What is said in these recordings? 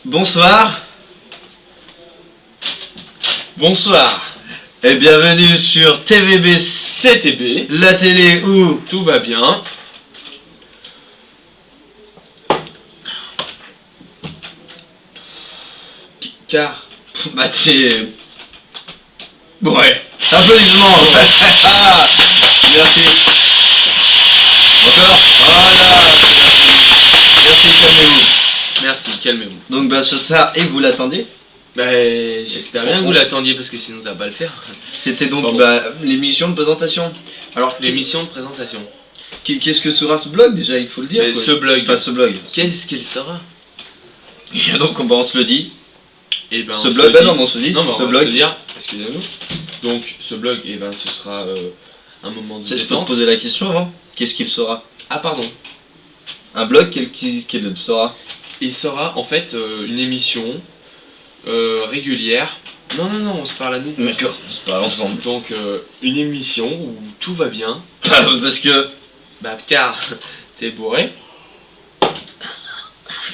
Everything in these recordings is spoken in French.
Bonsoir. Bonsoir. Et bienvenue sur TVB, CTB. la télé où Tout va bien. Car... Bah t'es... Ouais. Applaudissements. Merci. Encore. Voilà. Merci, calmez-vous. Merci, calmez-vous. Donc bah ce soir, et vous l'attendiez? Bah, j'espère bien que vous l'attendiez parce que sinon ça va pas le faire. C'était donc Pardon. l'émission de présentation. Alors L'émission de présentation. qu'est-ce que sera ce blog déjà, il faut le dire Mais quoi. ce blog, Enfin ce blog. qu'est-ce qu'il sera? Et donc on se le dit. Et ben, Ce on se blog, le bah dit. non mais on se le dit. Non, mais on ce va blog. se dire, excusez-nous. Donc, ce blog, et ben, ce sera un moment de Je peux te détente. poser la question avant. Qu'est-ce qu'il sera? Ah, pardon. Un blog qu'il sera? Il sera en fait une émission régulière. Non, on se parle à nous. D'accord, c'est pas ensemble. Donc, une émission où tout va bien. Parce que Bah, car t'es bourré.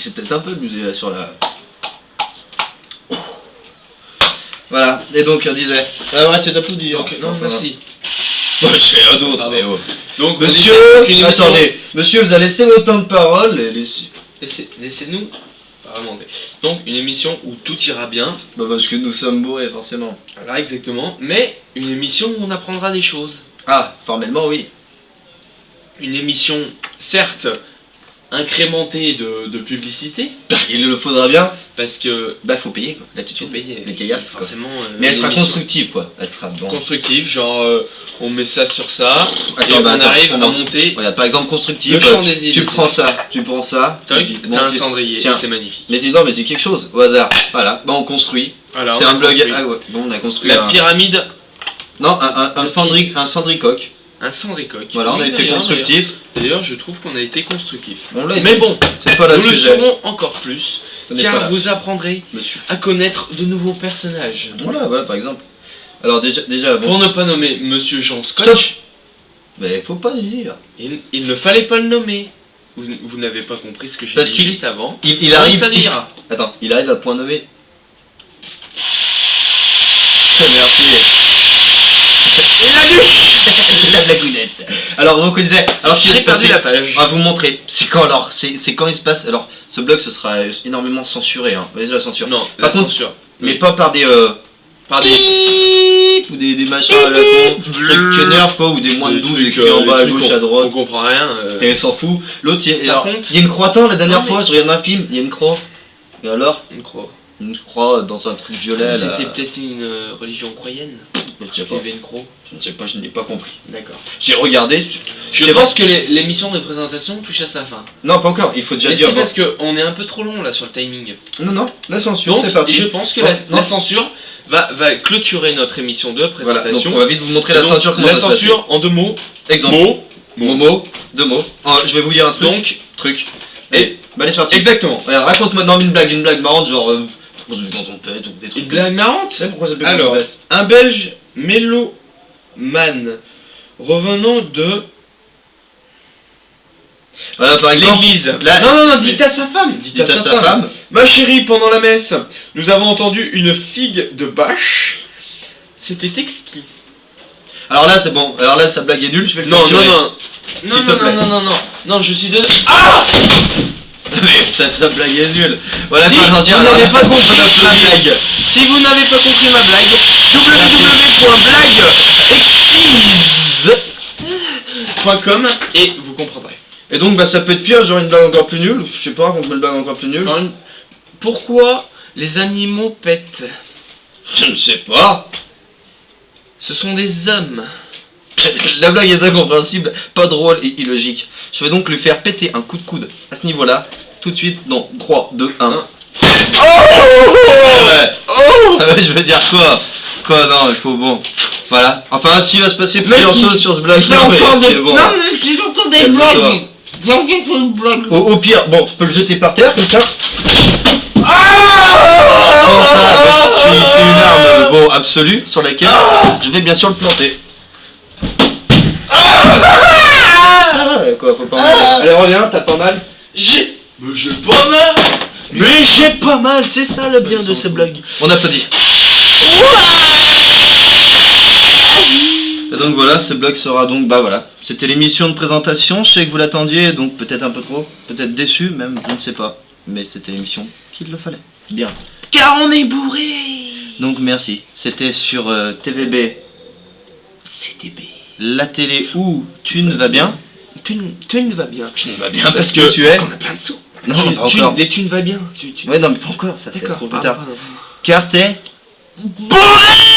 j'ai peut-être un peu abusé là sur la... Voilà, et donc on disait... Arrête d'applaudir. Donc, non, merci. Moi je fais un autre, Pardon. mais oh. Donc, Monsieur, on disait qu'une émission- attendez, monsieur vous allez laisser votre temps de parole et laissez... Laissez-nous pas remonter. Donc, une émission où tout ira bien. Bah parce que nous sommes bourrés forcément. Voilà, exactement. Mais une émission où on apprendra des choses. Ah, formellement oui. Une émission, certes, incrémentée de publicité. Bah, il le faudra bien. Parce que... Bah faut payer quoi, là tout de faut suite. payer. Les caillasses quoi. Forcément. Mais elle une sera émission constructive quoi, elle sera bon. constructive, genre on met ça sur ça, et Attends, on bah, attends, arrive à on monte. monter Regarde, par exemple constructive, le champ des tu idées. prends ça, T'as et puis, bon, un tu- cendrier, tiens. c'est magnifique. Mais dis non mais c'est quelque chose, au hasard. Voilà, bah on construit. Voilà, C'est on a un blog. construit. Ah ouais, bon on a construit La un... pyramide, Non, un cendricoque. un cendricoque. Voilà, on a Oui, été d'ailleurs, constructif. D'ailleurs, je trouve qu'on a été constructif. On l'a été. Mais bon, C'est pas là nous ce le que j'ai. serons encore plus, Ce n'est pas car là. vous apprendrez Monsieur. à connaître de nouveaux personnages. Voilà, par exemple. Alors déjà bon. Pour ne pas nommer Monsieur Jean Stop. Scotch, Mais faut pas le dire. il ne fallait pas le nommer. Vous n'avez pas compris ce que j'ai Parce dit qu'il- juste avant. Il Donc, arrive. ça ira. Attends, il arrive à point nommé. Merci. La duche. La blagounette. Alors donc on disait. Alors ce qui va J'ai se perdu passer- la page. On va vous montrer. C'est quand alors c'est quand il se passe. Alors ce blog ce sera énormément censuré. Hein. Vas-y la censure. Non, Par la contre, censure. Mais pas par des Par des... piip ou des machins à la con, trucs qui énervent quoi, ou des moins de 12 écrits en bas à gauche à On droite. comprend rien. Et il s'en fout. L'autre, Par contre- il y a une croix. Attends, la dernière Non, fois, mais- je regarde un film, il y a une croix. Et alors, On croit. une croix dans un truc violet. là. C'était peut-être une religion croyenne. Je sais Qu'il pas. y avait une croix. Je ne sais pas, je n'ai pas compris. D'accord. J'ai regardé. Je sais pense que l'émission de présentation touche à sa fin. Non, pas encore. Il faut déjà Mais dire. c'est parce qu'on est un peu trop long là sur le timing. Non, la censure, Donc c'est parti. je pense que Non, la non. censure va clôturer notre émission de Voilà, donc présentation. on va vite vous montrer la Donc, censure. Comment la ça se passe. censure en deux mots. Exemple. Momo, deux mots. Je vais vous dire un truc. Donc, Truc. Et bah, allez, c'est parti. exactement. Regarde, raconte-moi non, une blague marrante, genre. Pourquoi ça fait quand on pète ou des trucs. Une blague marrante. Tu sais pourquoi ça fait Alors, quand on pète un Belge mélomane revenant de Voilà, par exemple. l'église. là- Non, dites à sa femme. Dites à sa femme. Ma chérie, pendant la messe, nous avons entendu une figue de bâche. C'était exquis. Alors là, c'est bon. Alors là, sa blague est nulle, je vais le Non, censurer. non, S'il te plaît. non, je suis de... Ah Mais sa blague est nulle. Voilà, Si faut vous dire, n'avez alors, pas on compris ma applaudit. blague, si vous n'avez pas compris ma blague, www.blagueexquise.com et vous comprendrez. Et donc, bah, ça peut être pire, genre une blague encore plus nulle. Je sais pas, on met une blague encore plus nulle. Alors, pourquoi les animaux pètent? Je ne sais pas. Ce sont des hommes. La blague est incompréhensible, pas drôle et illogique. Je vais donc lui faire péter un coup de coude à ce niveau-là. Tout de suite, dans 3, 2, 1. Un. Ouais. Ah ouais, je veux dire quoi? Quoi, non, il faut bon. Voilà. Enfin, s'il va se passer plusieurs choses sur ce blog, J'ai encore c'est des... bon. Non, mais j'ai encore des Calme-toi. blagues. J'ai encore une blague. Au pire, bon, je peux le jeter par terre comme ça. Ah C'est une arme bon, absolue sur laquelle je vais bien sûr le planter. Quoi, faut pas mal. Allez, reviens, t'as pas mal. Mais j'ai pas mal. Mais j'ai pas mal, c'est ça le bien de ces blagues. On applaudit. Et donc voilà, ce blog sera donc, bah voilà, c'était l'émission de présentation, je sais que vous l'attendiez, donc peut-être un peu trop, peut-être déçu même, je ne sais pas, mais c'était l'émission qu'il le fallait. Bien. Car on est bourré. Donc merci, c'était sur TVB, CTB. la télé où tu ne vas bien. Tu ne vas bien. Tu ne vas bien parce que tu es... On a plein de sous. Non, pas encore. Mais tu ne vas bien. Ouais, non, mais pas encore, ça c'est D'accord, trop plus tard. pardon. Car t'es... Bourré.